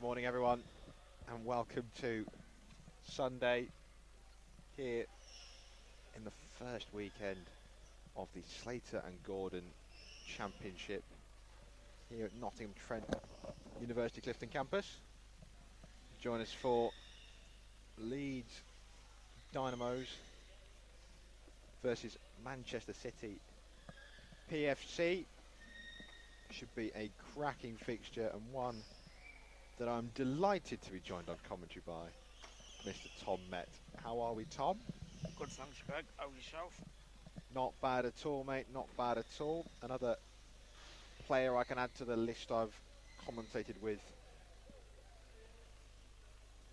Morning everyone and welcome to Sunday here in the first weekend of the Slater and Gordon Championship here at Nottingham Trent University Clifton campus. Join us for Leeds Dynamos versus Manchester City PFC. Should be a cracking fixture and one that I'm delighted to be joined on commentary by Mr. Tom Met. How are we, Tom? Good, thanks, Greg. How yourself? Not bad at all, mate. Not bad at all. Another player I can add to the list I've commentated with.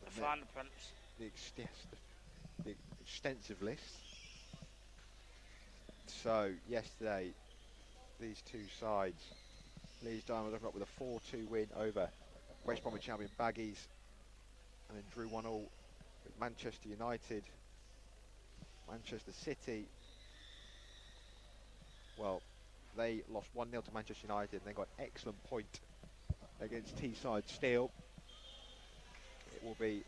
The fine apprentice. The extensive list. So, yesterday, these two sides, Leeds Dynamos looking up with a 4-2 win over West Bromwich champion Baggies, and then drew 1-1 with Manchester United. Manchester City, well, they lost 1-0 to Manchester United and they got an excellent point against Teesside Steel. It will be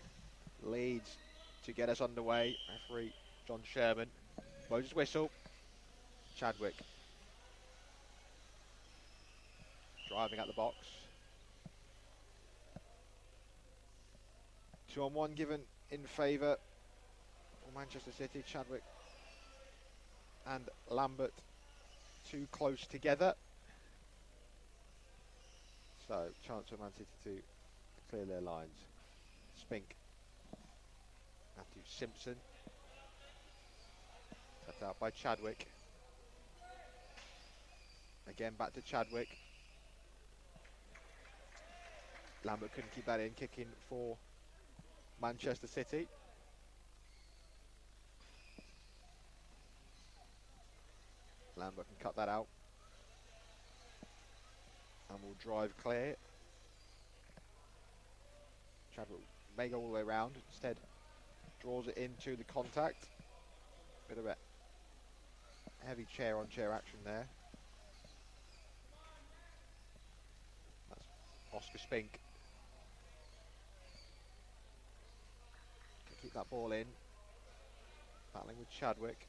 Leeds to get us underway. Referee John Sherman blows his whistle. Chadwick driving at the box. 2-on-1 given in favour of Manchester City. Chadwick and Lambert too close together. So, chance for Man City to clear their lines. Spink. Matthew Simpson. Cut out by Chadwick. Again back to Chadwick. Lambert couldn't keep that in, kicking for Manchester City. Lambert can cut that out and will drive clear. Chadwick may go all the way around, instead draws it into the contact. Bit of a heavy chair on chair action there. That's Oscar Spink. Can keep that ball in. Battling with Chadwick.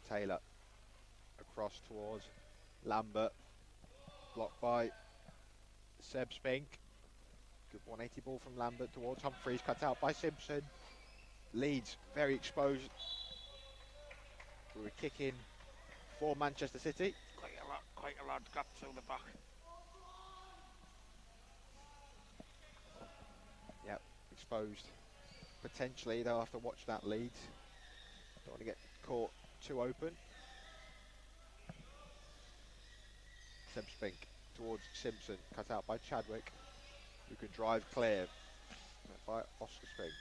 Taylor across towards Lambert, blocked by Seb Spink. Good 180 ball from Lambert towards Humphreys, cut out by Simpson. Leeds very exposed. We were kicking for Manchester City. Quite a large gap through the back. Yep, exposed. Potentially they'll have to watch that Leeds. Don't want to get caught too open. Seb Spink towards Simpson, cut out by Chadwick, who can drive clear by Oscar Spink.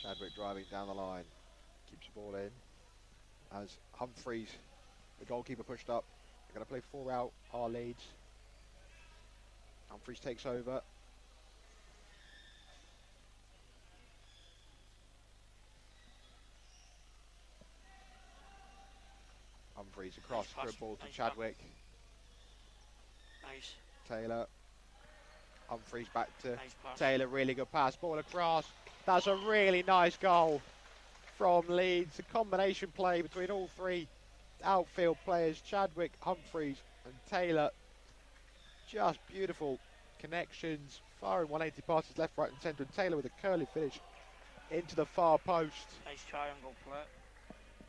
Chadwick driving down the line, keeps the ball in as Humphreys, the goalkeeper, pushed up. They're going to play 4 out, our Leeds. Humphreys takes over. Humphreys across, Nice good ball to nice Chadwick. Nice. Taylor. Humphreys back to Nice pass. Taylor, really good pass, ball across. That's a really nice goal from Leeds. A combination play between all three outfield players, Chadwick, Humphreys and Taylor. Just beautiful connections, firing 180 passes left, right and centre, and Taylor with a curly finish into the far post. Nice triangle play.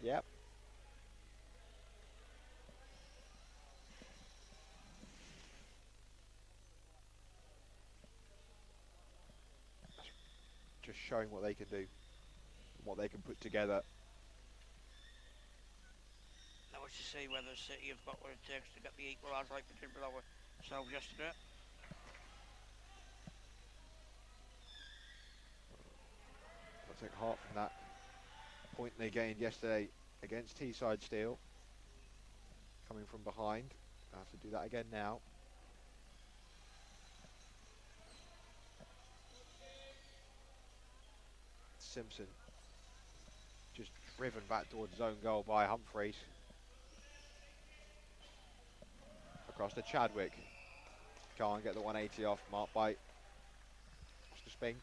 Yep. Just showing what they can do, what they can put together. Now it's to see whether City have got what it takes to get the equaliser like we did with ourselves yesterday. I'll take heart from that point they gained yesterday against Teesside Steel. Coming from behind. I have to do that again now. Simpson just driven back towards his own goal by Humphreys. Across to Chadwick. Can't get the 180 off, marked by Oscar Spink.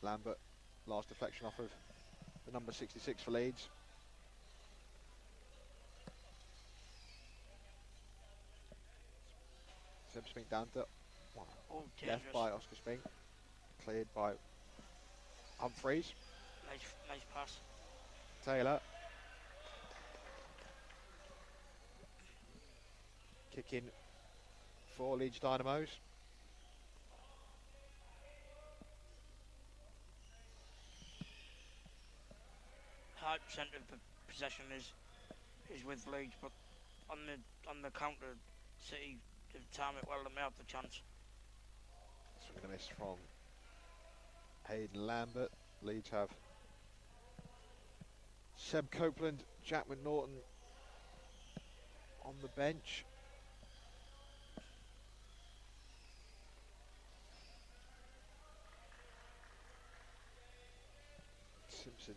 Lambert, last deflection off of the number 66 for Leeds. Seb Spink down to left by Oscar Spink. Cleared by Humphreys. Nice pass. Taylor. Kick in for Leeds Dynamos. High percent of the possession is with Leeds, but on the counter, City have timed it well. They may have the chance. Swing and a miss from Hayden Lambert. Leeds have Seb Copeland, Jack McNaughton on the bench. Simpson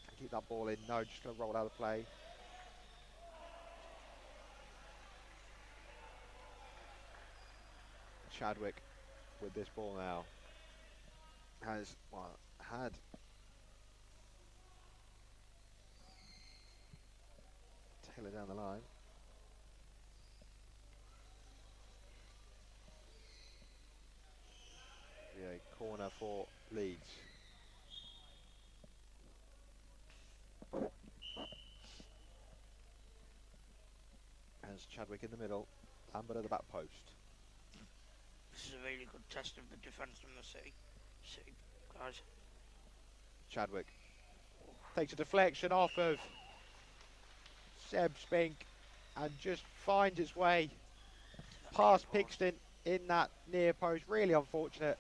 can keep that ball in. No, just going to roll out of play. Chadwick with this ball now has had Taylor down the line. Yeah, corner for Leeds. As Chadwick in the middle, Lambert at the back post. This is a really good test of the defence from the City guys. Chadwick takes a deflection off of Seb Spink and just finds its way past Pixton in that near post. Really unfortunate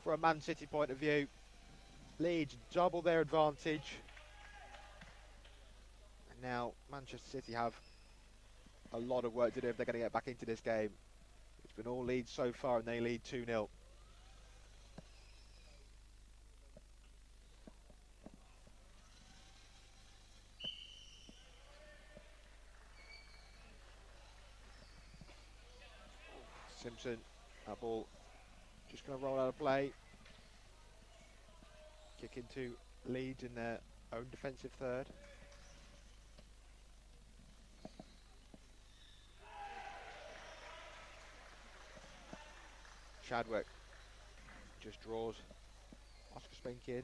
from a Man City point of view. Leeds double their advantage. And now Manchester City have a lot of work to do if they're going to get back into this game. It's been all Leeds so far and they lead 2-0. Simpson, that ball just going to roll out of play. Kick into Leeds in their own defensive third. Chadwick just draws Oscar Spink in.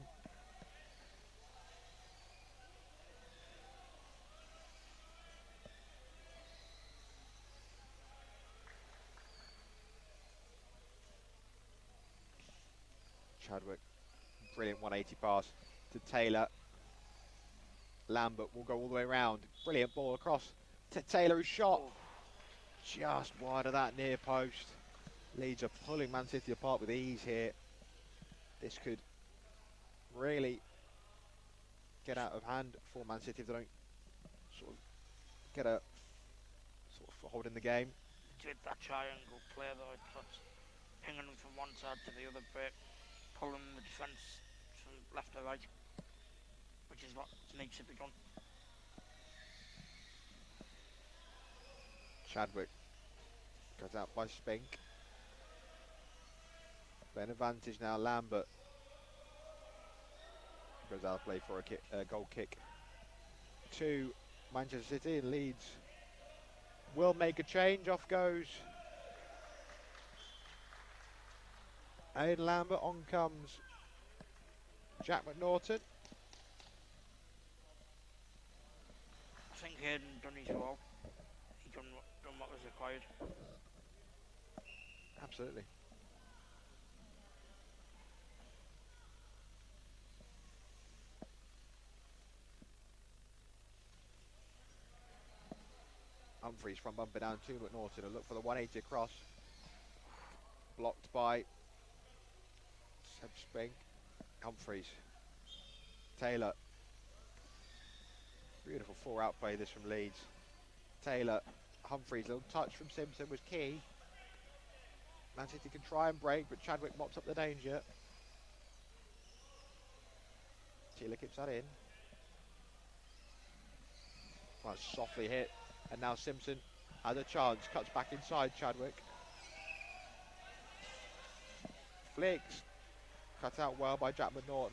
Chadwick, brilliant 180 pass to Taylor. Lambert will go all the way around. Brilliant ball across to Taylor, who shot just wide of that near post. Leeds are pulling Man City apart with ease here. This could really get out of hand for Man City if they don't sort of get a sort of foothold in the game. Did that triangle play though, that's pinging them from one side to the other, but pulling the defence from left to right, which is what needs to be done. Chadwick goes out by Spink. Then advantage now, Lambert goes out of play for a goal kick to Manchester City, and Leeds will make a change. Off goes Aidan Lambert, on comes Jack McNaughton. I think Hayden done his role. He done what was required. Absolutely. Humphreys from bumper down to McNaughton and look for the 180 across. Blocked by Seb Spink. Humphreys Taylor. Beautiful four-out play this from Leeds. Taylor, Humphreys, little touch from Simpson was key. Man City can try and break, but Chadwick mops up the danger. Taylor keeps that in. Well, softly hit, and now Simpson has a chance. Cuts back inside Chadwick. Flicks. Cut out well by Jack McNaughton.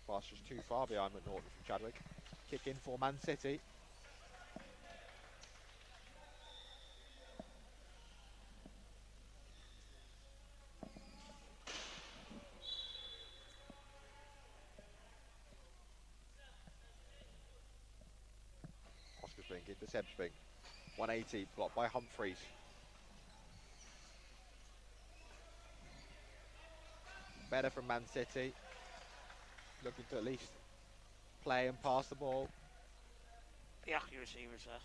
Pass just too far behind McNaughton from Chadwick. Kick in for Man City. Oscar Spink into Seb Spink. 180, blocked by Humphreys. Better from Man City. Looking to at least play and pass the ball. The accuracy was there.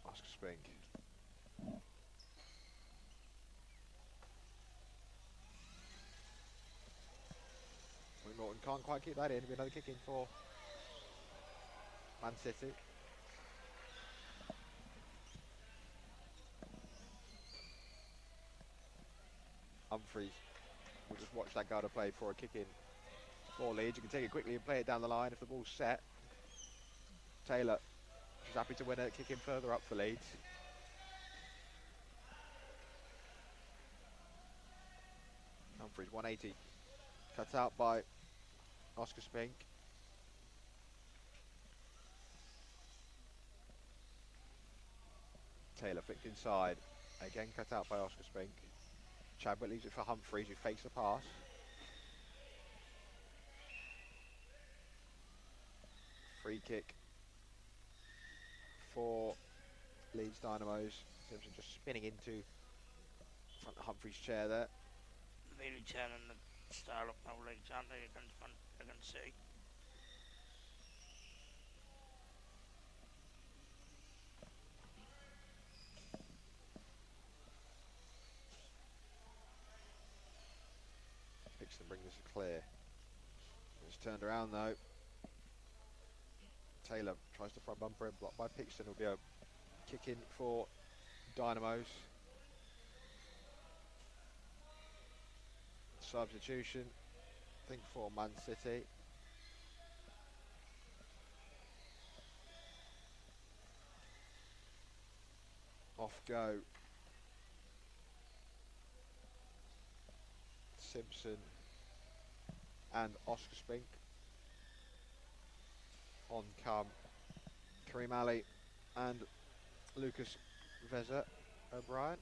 Oscar Spink. Norton can't quite keep that in. It'll be another kick in for Man City. Humphreys will just watch that guy to play for a kick in for Leeds. You can take it quickly and play it down the line if the ball's set. Taylor is happy to win it, kick in further up for Leeds. Humphreys 180. Cut out by Oscar Spink. Taylor flicked inside. Again cut out by Oscar Spink. Chadwick leaves it for Humphreys, who fakes the pass. Free kick for Leeds Dynamos. Simpson just spinning into front of Humphreys' chair there. Really turning the style up now, Leeds, aren't they, against City? Pixton brings us clear. It's turned around though. Taylor tries to front bumper it, blocked by Pixton. Will be a kick in for Dynamos. Substitution, I think, for Man City. Off go Simpson and Oscar Spink. On come Kareem Ali and Lucas Veza O'Brien.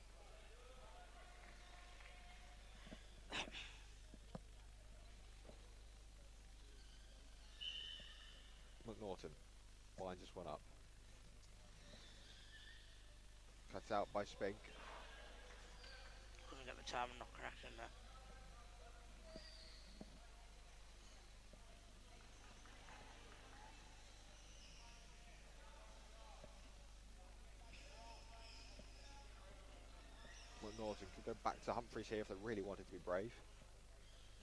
McNaughton winds this one up. Cut out by Spink. Couldn't get the time and not connection there. McNaughton could go back to Humphreys here if they really wanted to be brave.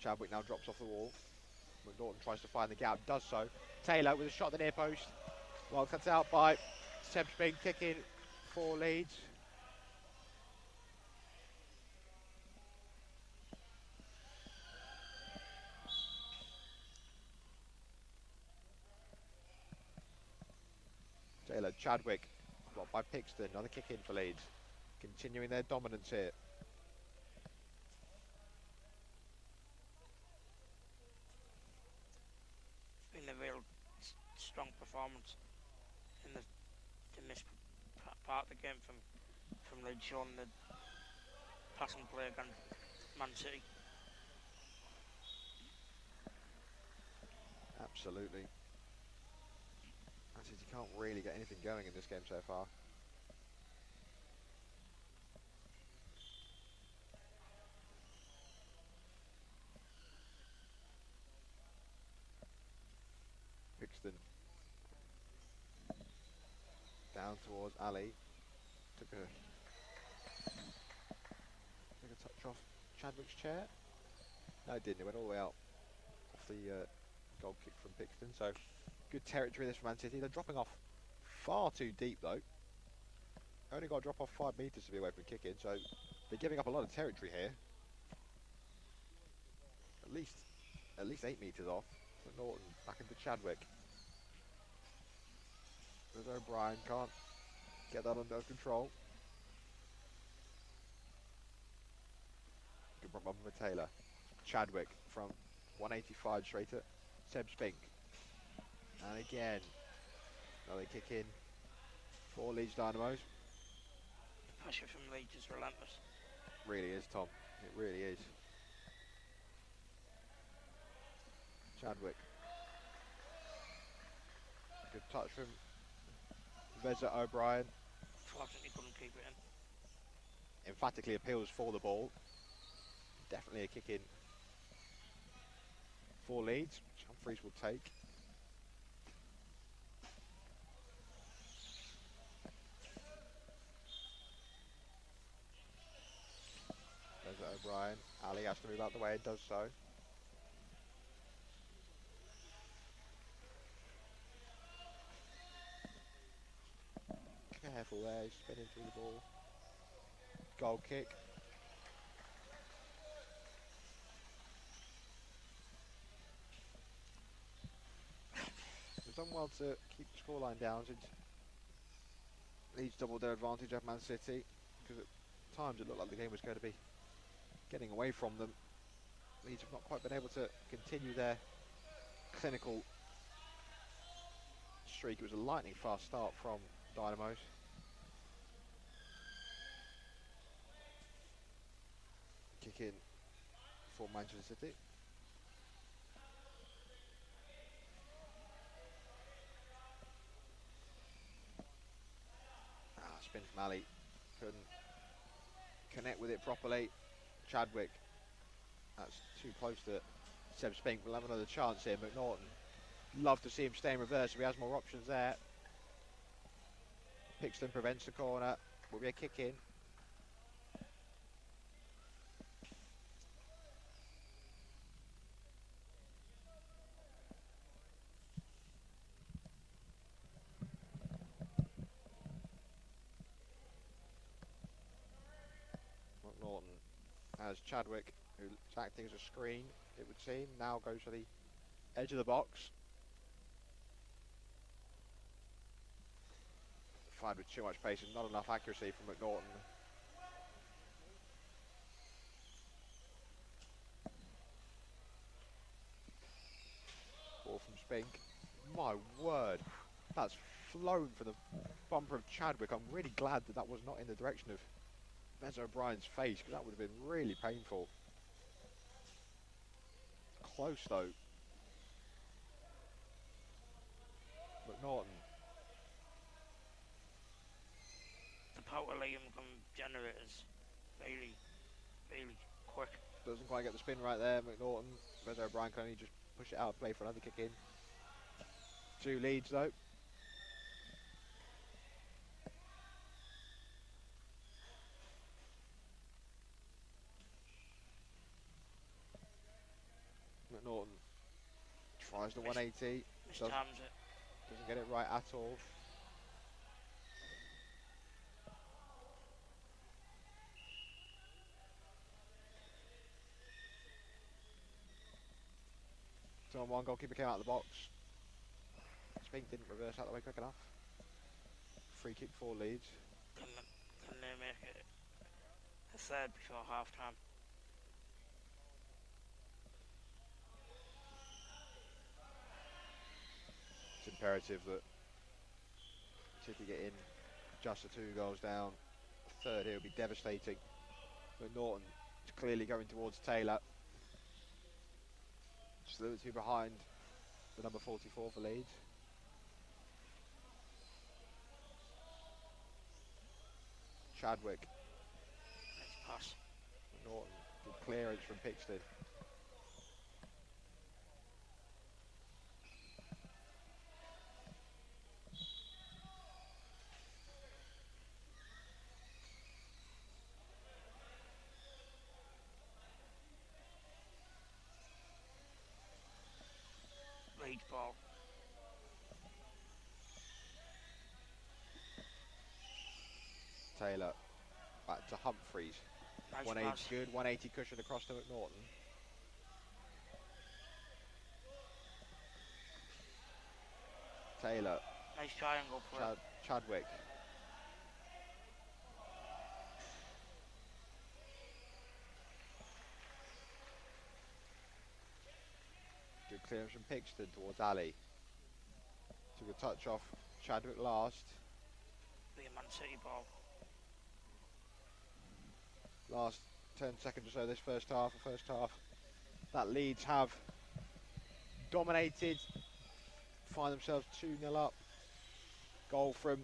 Chadwick now drops off the wall. McNaughton tries to find the gap, does so. Taylor with a shot at the near post. Well, cut out by Seb Spink, kicking for Leeds. Taylor, Chadwick, blocked by Pixton. Another kick in for Leeds. Continuing their dominance here. Been a real strong performance in this part of the game from Leeds, showing the passing play against Man City. Absolutely. Man City can't really get anything going in this game so far. Pixton down towards Ali. Took a touch off Chadwick's chair. No, it didn't. It went all the way out off the goal kick from Pixton. So good territory this for Man City. They're dropping off far too deep though. Only got to drop off 5 metres to be away from kicking. So they're giving up a lot of territory here. At least 8 metres off. But Norton back into Chadwick. There's O'Brien, can't get that under control. Good run from Taylor. Chadwick from 185 straight at Seb Spink. And again, another kick in for Leeds Dynamos. The pressure from Leeds is relentless. Really is, Tom. It really is. Chadwick. Good touch from Veza O'Brien. Fortunately couldn't keep it in. Emphatically appeals for the ball. Definitely a kick in for Leeds, which Humphreys will take. Veza O'Brien. Ali has to move out the way and does so. Careful there, he's spinning through the ball. Goal kick. They've done well to keep the scoreline down since Leeds doubled their advantage of Man City, because at times it looked like the game was going to be getting away from them. Leeds have not quite been able to continue their clinical streak. It was a lightning fast start from Dynamos. Kick in for Manchester City. Spin from Ali. Couldn't connect with it properly. Chadwick. That's too close to Seb Spink. We'll have another chance here. McNaughton. Love to see him stay in reverse if he has more options there. Pixton prevents the corner. Will be a kick in. McNaughton has Chadwick, who's acting as a screen, it would seem. Now goes to the edge of the box. Fired with too much pace and not enough accuracy from McNaughton. Ball from Spink. My word, that's flown for the bumper of Chadwick. I'm really glad that that was not in the direction of Veza O'Brien's face, because that would have been really painful. Close though. McNaughton. The power Liam can generate is really, really quick. Doesn't quite get the spin right there, McNaughton. Veza O'Brien can only just push it out of play for another kick in. 2 Leeds though. McNaughton tries the 180. Doesn't get it right at all. So on one, goalkeeper came out of the box. Spink didn't reverse out the way quick enough. Free kick for Leeds. Can they make it a third before half time? It's imperative that City get in just the 2 goals down. A third here would be devastating. But Norton is clearly going towards Taylor. Still the 2 behind the number 44 for Leeds. Chadwick. Nice pass. Norton. Good clearance from Pixted. Leeds ball. Taylor. Back to Humphreys. Nice 180 pass. good. 180 cushion across to McNaughton. Taylor. Nice triangle for it. Chadwick. Good clearance from Pixton towards Ali. Took a touch off Chadwick last. Be a Man City ball. Last 10 seconds or so this first half. The first half that Leeds have dominated. Find themselves 2-0 up. Goal from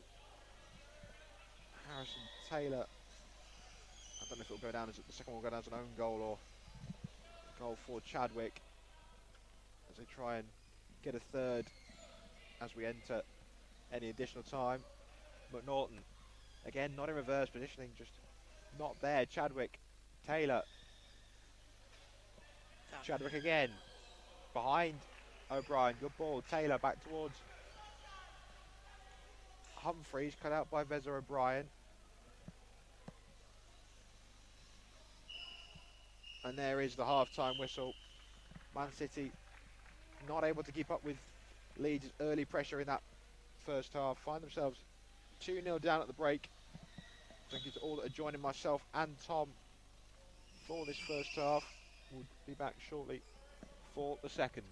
Harrison Taylor. I don't know if it'll go down as the second one will go down as an own goal or a goal for Chadwick as they try and get a third as we enter any additional time. McNaughton again not in reverse positioning, just not there. Chadwick, Taylor, Chadwick again behind O'Brien. Good ball. Taylor back towards Humphreys, cut out by Veza O'Brien. And there is the half-time whistle. Man City not able to keep up with Leeds' early pressure in that first half. Find themselves 2-0 down at the break. Thank you to all that are joining myself and Tom for this first half. We'll be back shortly for the second.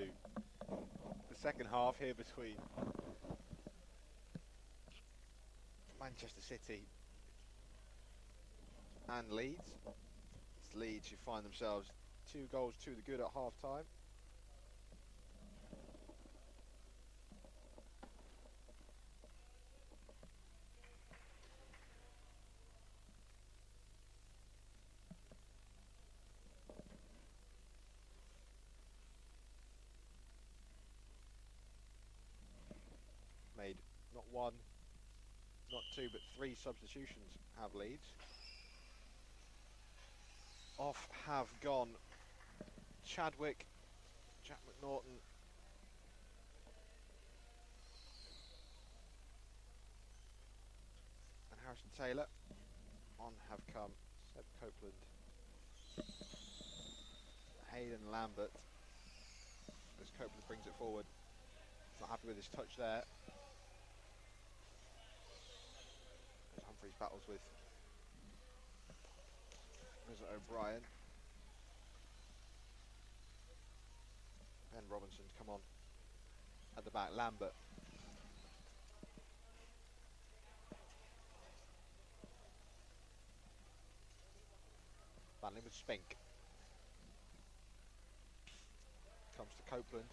into the second half here between Manchester City and Leeds. It's Leeds who find themselves 2 goals to the good at half time. Made not 1, not 2, but 3 substitutions have Leeds. Off have gone Chadwick, Jack McNaughton, and Harrison Taylor. On have come Seb Copeland, Hayden Lambert, as Copeland brings it forward. Not happy with his touch there. As Humphreys battles with Mr. O'Brien. Ben Robinson to come on at the back. Lambert. Battling with Spink. Comes to Copeland.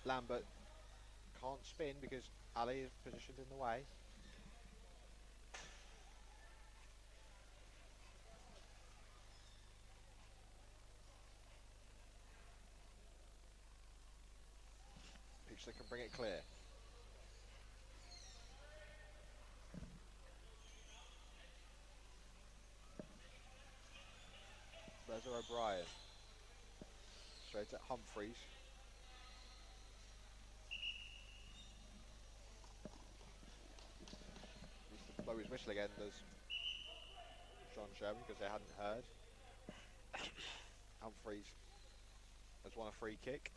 Lambert can't spin because Ali is positioned in the way. Picture can bring it clear. Reza O'Brien. Straight at Humphreys. Needs to blow his whistle again, does John Sherman, because they hadn't heard. Humphreys has won a free kick.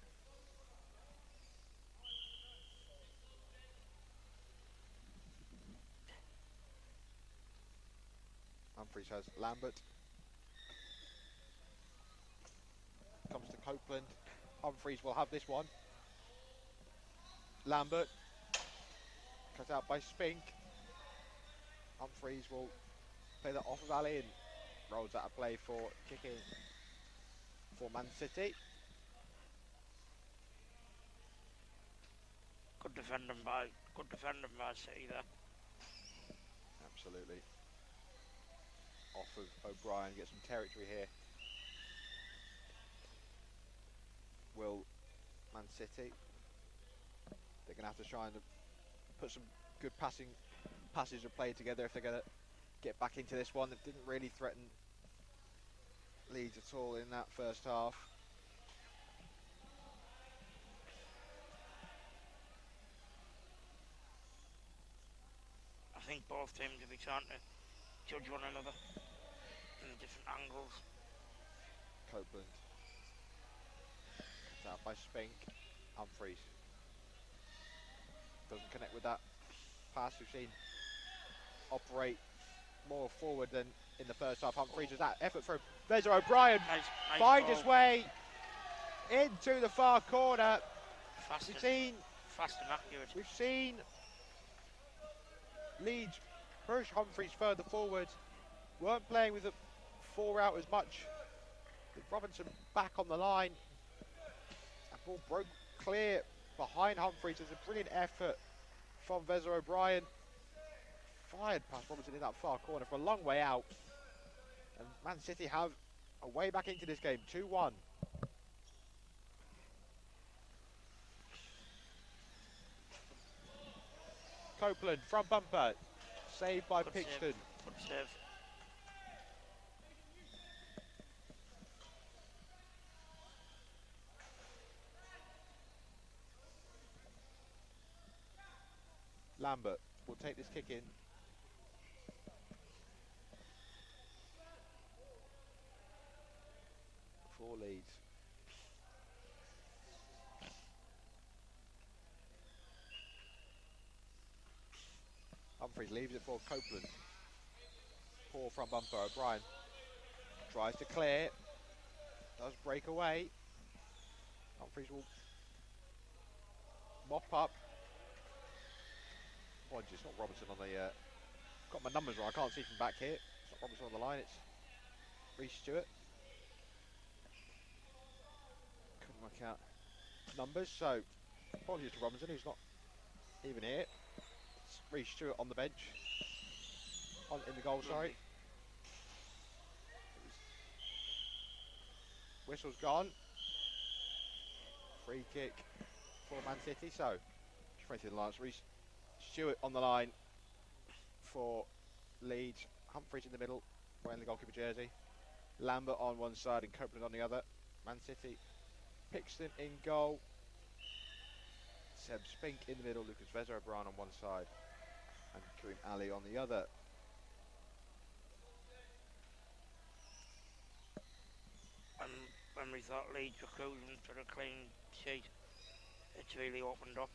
Humphreys has Lambert. Comes to Copeland. Humphreys will have this one. Lambert. Cut out by Spink. Humphreys will play that off of Ali and rolls out a play for kicking for Man City. Good defending by City there. Absolutely. Off of O'Brien, get some territory here. Will Man City? They're going to have to try and put some good passes of play together if they're going to get back into this one. It didn't really threaten Leeds at all in that first half. I think both teams will be trying to judge one another in different angles. Copeland. Cut out by Spink. Humphreys. Doesn't connect with that pass. We've seen operate more forward than in the first half. Humphreys was that effort from Reza O'Brien. Nice Find ball. his way into the far corner. Fast We've and accurate. seen Leeds push Humphreys further forward. Weren't playing with the 4 out as much. With Robinson back on the line. That ball broke clear behind Humphreys. There's a brilliant effort from Reza O'Brien. Fired past Robinson in that far corner for a long way out. And Man City have a way back into this game, 2-1. Copeland, front bumper, saved by Pixton. Good save. Lambert will take this kick in. For Leeds. Humphreys leaves it for Copeland. Poor front bumper. O'Brien tries to clear. Does break away. Humphreys will mop up. Apologies, it's not Robinson on the... got my numbers wrong, I can't see from back here. It's not Robinson on the line, it's Reece Stewart. Couldn't work out numbers, so apologies to Robinson, who's not even here. It's Reece Stewart on the bench. In the goal, sorry. Whistle's gone. Free kick for Man City, so straight to the line. Reece Stewart on the line for Leeds. Humphreys in the middle, wearing the goalkeeper jersey. Lambert on one side and Copeland on the other. Man City. Pixton in goal. Seb Spink in the middle. Lucas Vezza O'Brien on one side. And Kareem Ali on the other. And when we thought Leeds were cruising for a clean sheet, it's really opened up.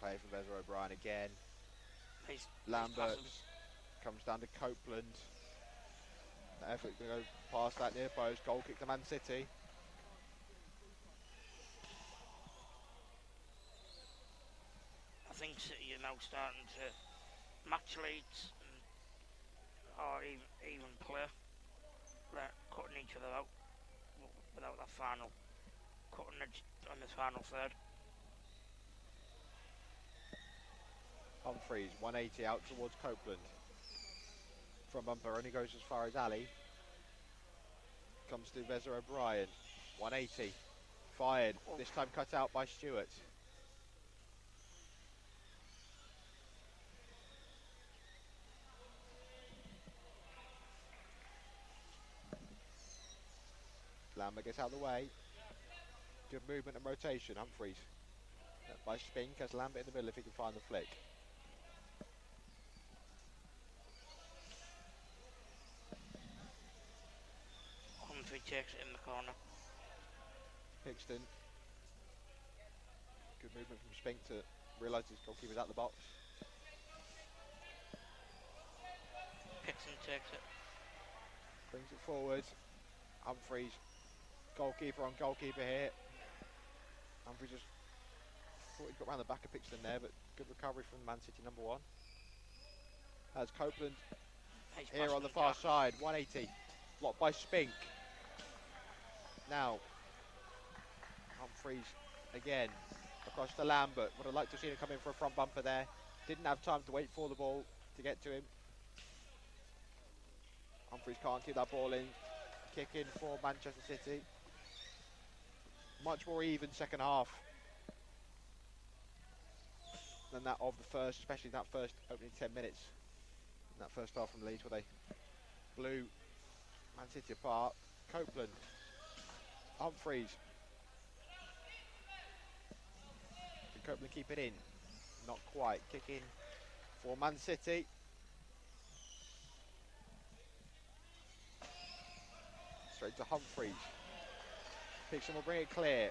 Play from Vezza O'Brien again. Nice Lambert comes down to Copeland. The effort to go past that near post. Goal kick to Man City. I think City are now starting to match Leeds or even play, like cutting each other out without that final cutting edge on the final third. Humphreys, 180 out towards Copeland. From bumper only goes as far as Ali. Comes to Vezza O'Brien. 180. Fired. This time cut out by Stewart. Lambert gets out of the way. Good movement and rotation. Humphreys. By Spink as Lambert in the middle if he can find the flick. Humphrey takes it in the corner. Pixton. Good movement from Spink to realise his goalkeeper's out the box. Pixton takes it. Brings it forward. Humphreys. Goalkeeper on goalkeeper here. Humphreys just thought he'd got round the back of Pixton there, but good recovery from Man City number one. As Copeland here on the far side. 180. Blocked by Spink. Now, Humphreys again across to Lambert. Would have liked to have seen him come in for a front bumper there. Didn't have time to wait for the ball to get to him. Humphreys can't keep that ball in. Kick in for Manchester City. Much more even second half than that of the first, especially that first opening 10 minutes. In that first half from Leeds where they blew Man City apart. Copeland. Humphreys. Can Copeland keep it in? Not quite. Kick in for Man City. Straight to Humphreys. Pixton will bring it clear.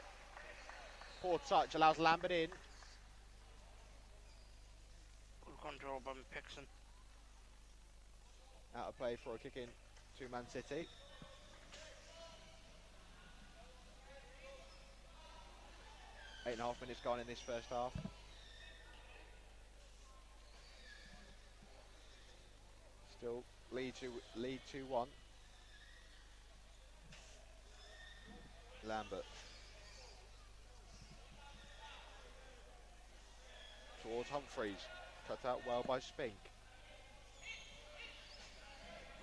Poor touch allows Lambert in. Good control by Pixton. Out of play for a kick in to Man City. Eight and a half minutes gone in this first half. Still lead 2-1. Lambert. Towards Humphreys. Cut out well by Spink.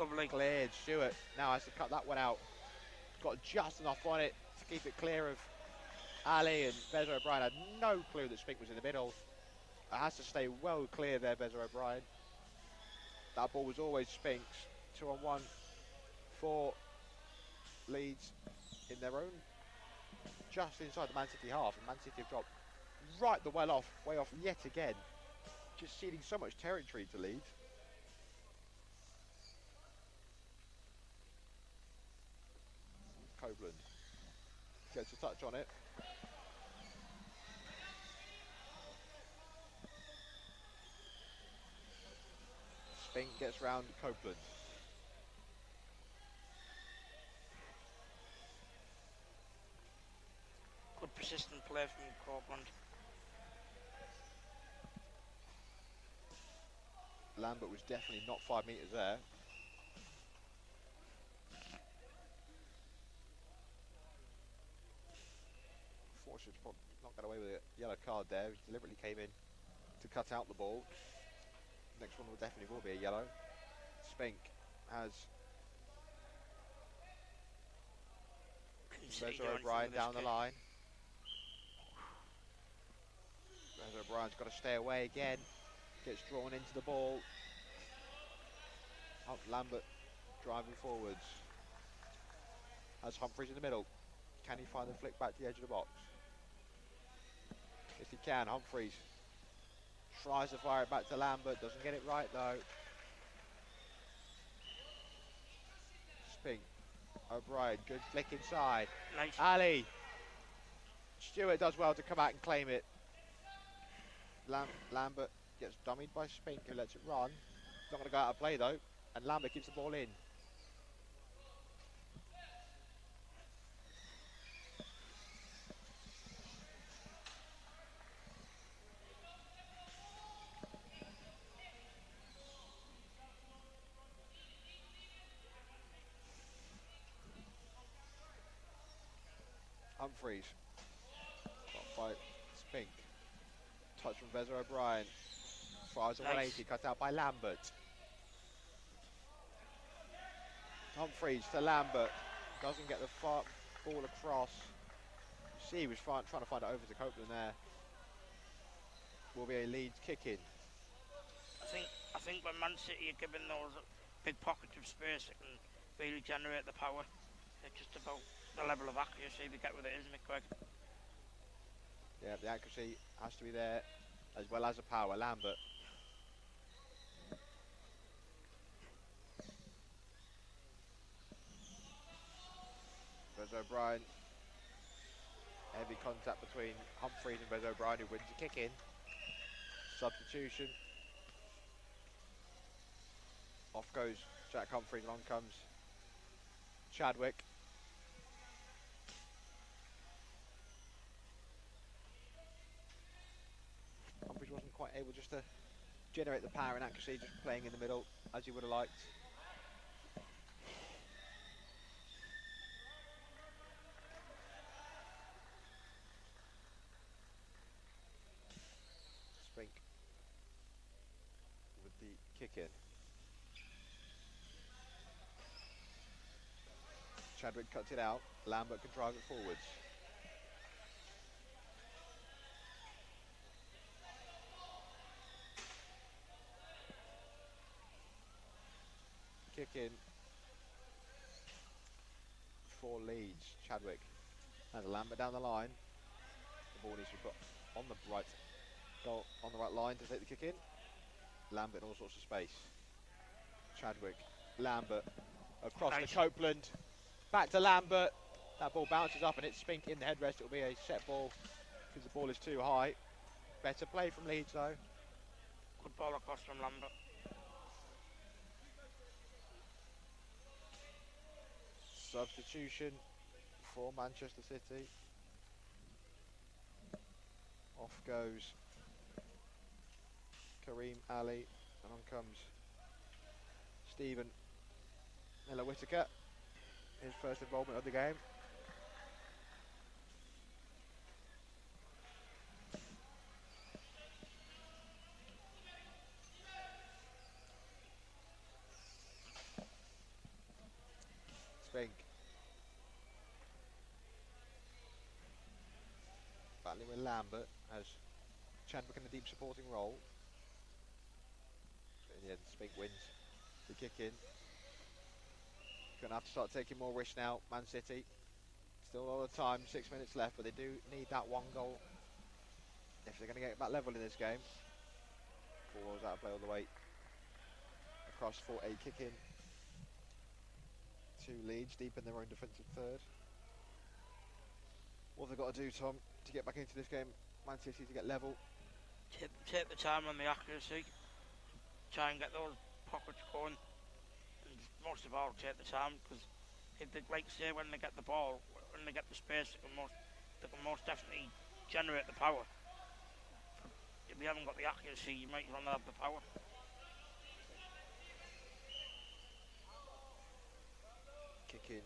Lovely. Cleared. Stewart now has to cut that one out. Got just enough on it to keep it clear of Ali, and Vezza O'Brien had no clue that Spink was in the middle. It has to stay well clear there, Vezza O'Brien. That ball was always Spink's. 2-on-1 for Leeds in their own, just inside the Man City half, and Man City have dropped right the way off yet again, just ceding so much territory to Leeds. Copeland. Gets a touch on it. Spink gets round Copeland. Good persistent play from Copeland. Lambert was definitely not 5 metres there. Unfortunately, not got away with a yellow card there. He deliberately came in to cut out the ball. Next one will definitely be a yellow. Spink has Reza O'Brien down the line. Reza O'Brien's got to stay away again. Gets drawn into the ball. Lambert driving forwards. Has Humphreys in the middle. Can he find the flick back to the edge of the box? Yes, he can. Humphreys tries to fire it back to Lambert. Doesn't get it right, though. Spink. O'Brien. Good flick inside. Nice. Ali. Stewart does well to come out and claim it. Lambert gets dummied by Spink, who lets it run. It's not going to go out of play, though. And Lambert keeps the ball in. Humphreys. Fight Spink. Touch from Reza O'Brien. Fires a 180, cut out by Lambert. Humphreys to Lambert. Doesn't get the ball across. See, he was trying to find it over to Copeland there. Will be a Leeds kick in. I think when Man City are given those big pockets of space, it can really generate the power. It's just about the level of accuracy we get with it, isn't it, Craig? Yeah, the accuracy has to be there, as well as the power. Lambert. Reza O'Brien. Heavy contact between Humphreys and Reza O'Brien, who wins the kick in. Substitution. Off goes Jack Humphreys, and on comes Chadwick. Humphreys wasn't quite able just to generate the power and accuracy, just playing in the middle as he would have liked. Spink with the kick in. Chadwick cuts it out. Lambert can drive it forwards. Kick in for Leeds. Chadwick has Lambert down the line. The ball needs to be put on the right goal, on the right line to take the kick in. Lambert in all sorts of space. Chadwick, Lambert across to Copeland. Back to Lambert. That ball bounces up and it's Spink in the headrest. It'll be a set ball because the ball is too high. Better play from Leeds though. Good ball across from Lambert. Substitution for Manchester City. Off goes Kareem Ali, and on comes Stephen Miller-Whittaker, his first involvement of the game. Spink. Battling with Lambert as Chadwick in the deep supporting role. But in the end, Spink wins the kick in. Gonna have to start taking more risks now, Man City. Still a lot of time, 6 minutes left, but they do need that one goal if they're going to get back level in this game. Ball was out of play all the way across for a kick in to Leeds, deep in their own defensive third. What have they got to do, Tom, to get back into this game? Man City to get level. Take the time on the accuracy. Try and get those pockets going. And most of all, take the time, because if they, like say, when they get the ball, when they get the space, they can most definitely generate the power. If you haven't got the accuracy, you might not have the power. Kick in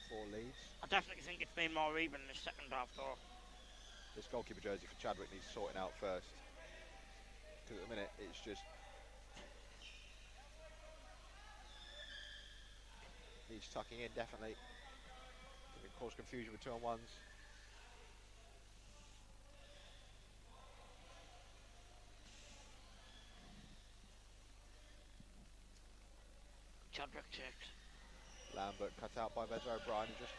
for Leeds. I definitely think it's been more even in the second half, though. This goalkeeper jersey for Chadwick needs sorting out first. Because at the minute, it's just... needs tucking in, definitely. It can cause confusion with 2-on-1s. Chadwick takes. Lambert cut out by Vezza O'Brien, who just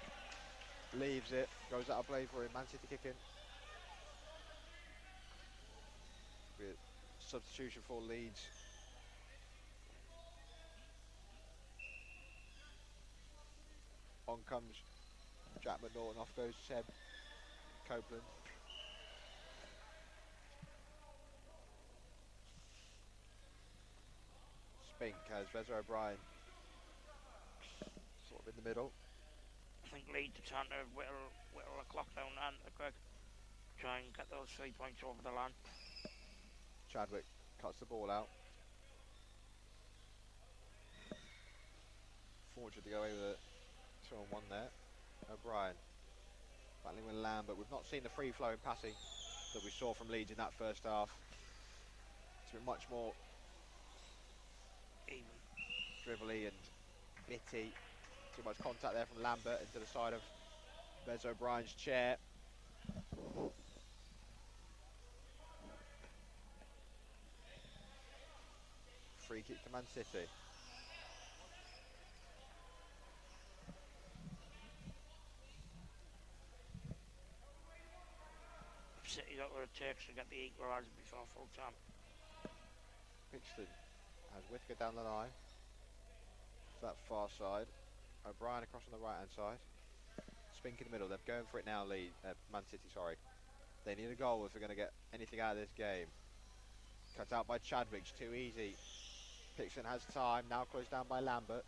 leaves it, goes out of play for him. Man City kick in. Substitution for Leeds. On comes Jack McNaughton, off goes Seb Copeland. Spink has Vezza O'Brien sort of in the middle. I think Leeds are trying to whittle the clock down and the quick. Try and get those 3 points over the line. Chadwick cuts the ball out. Fortunate to go away with a 2-on-1 there. O'Brien battling with Lambert. We've not seen the free-flowing passing that we saw from Leeds in that first half. It's been much more Even. dribbly and bitty. Too much contact there from Lambert into the side of Bez O'Brien's chair. Free kick to Man City. City got what it takes to get the equaliser before full time. Pixton has Whittaker down the line. To that far side. O'Brien across on the right hand side. Spink in the middle. They're going for it now, Man City, sorry. They need a goal if they're going to get anything out of this game. Cut out by Chadwick, it's too easy. Pixton has time, now closed down by Lambert.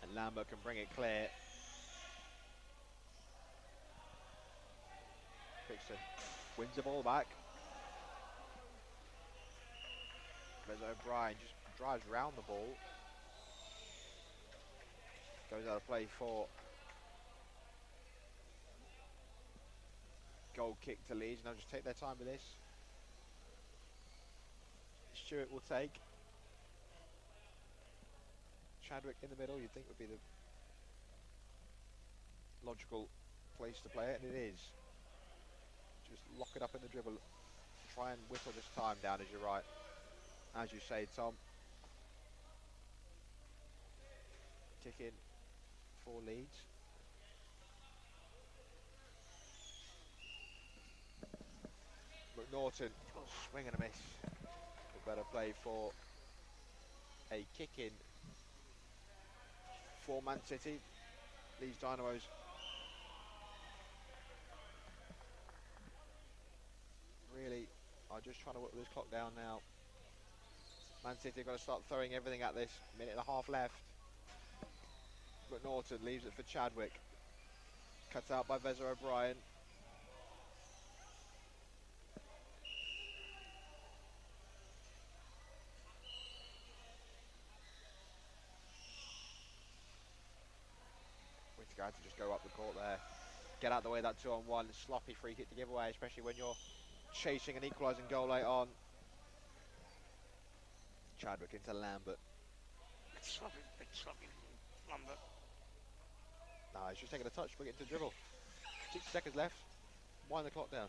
And Lambert can bring it clear. Pixton wins the ball back. There's O'Brien, just drives round the ball. Goes out of play for goal kick to Leeds. Now just take their time with this. Stewart will take. Chadwick in the middle, you'd think would be the logical place to play it, and it is. Just lock it up in the dribble. Try and whittle this time down, as you're right. As you say, Tom. Kick in for Leeds. McNaughton, swing and a miss. A better play for a kick in for Man City. Leeds Dynamos really are just trying to whittle this clock down now. Man City are going to start throwing everything at this. Minute and a half left. McNaughton leaves it for Chadwick. Cut out by Vezza O'Brien. Whittaker had to just go up the court there. Get out the way of that 2-on-1. Sloppy free kick to give away, especially when you're chasing an equalising goal late on. Chadwick into Lambert. It's sloppy, big sloppy Lambert. Nah, he's just taking a touch, bring it into dribble. 60 seconds left. Wind the clock down.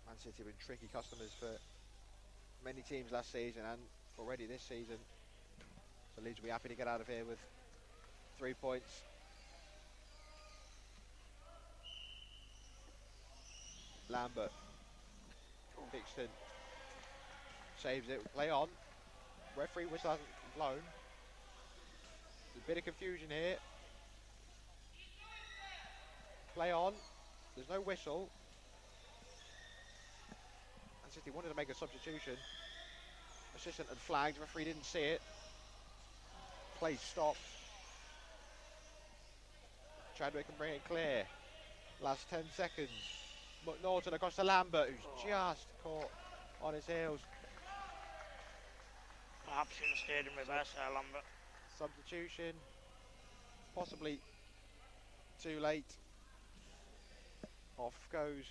Man City have been tricky customers for many teams last season and already this season. So Leeds will be happy to get out of here with 3 points. Lambert. Pixton. saves it. Play on. Referee whistle hasn't blown. There's a bit of confusion here. Play on. There's no whistle. Man City wanted to make a substitution. Assistant had flagged. Referee didn't see it. Play stopped. Chadwick can bring it clear. Last 10 seconds. McNaughton across to Lambert, who's just caught on his heels. Perhaps should have stayed in reverse there, Lambert. Substitution. Possibly too late. Off goes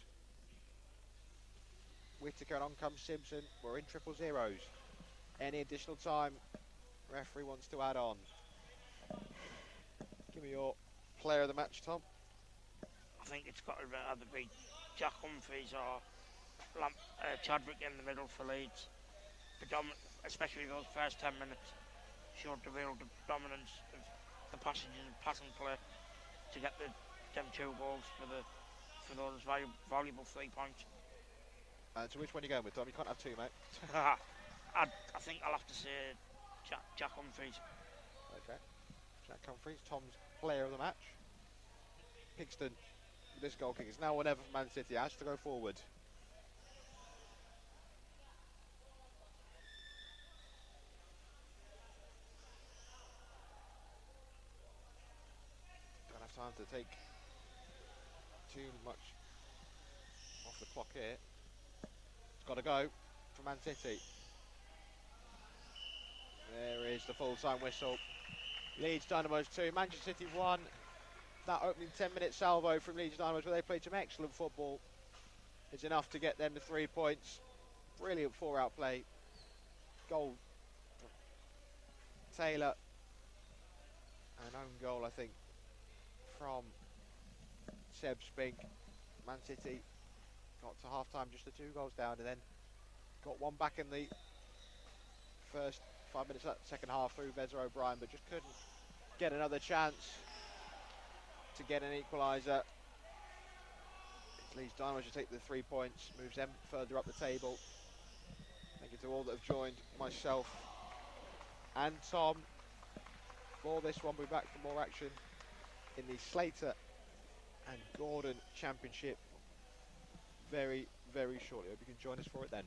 Whittaker and on comes Simpson. We're in 0-0. Any additional time referee wants to add on. Give me your player of the match, Tom. I think it's got to either be Jack Humphreys or Chadwick in the middle for Leeds. Especially those first 10 minutes showed the real dominance of the passing play to get them 2 goals for those valuable 3 points. So which one are you going with, Tom? You can't have 2, mate. I think I'll have to say Jack Humphreys. Okay. Jack Humphreys, Tom's player of the match. Pigston, with this goal kick, it's now or never for Man City. Has to go forward. Don't have time to take too much off the clock here. It's got to go for Man City. There is the full-time whistle. Leeds Dynamos 2, Manchester City 1. That opening 10-minute salvo from Leeds Dynamos, where they played some excellent football, is enough to get them to 3 points. Brilliant 4-out play. Goal from Taylor. An own goal, I think, from Seb Spink. Man City got to half-time just the 2 goals down, and then got one back in the first 5 minutes of that second half through Vezza O'Brien, but just couldn't get another chance to get an equaliser. Leeds Dynamos should take the 3 points, moves them further up the table. Thank you to all that have joined myself and Tom for this one. We'll be back for more action in the Slater and Gordon Championship very, very shortly. Hope you can join us for it then.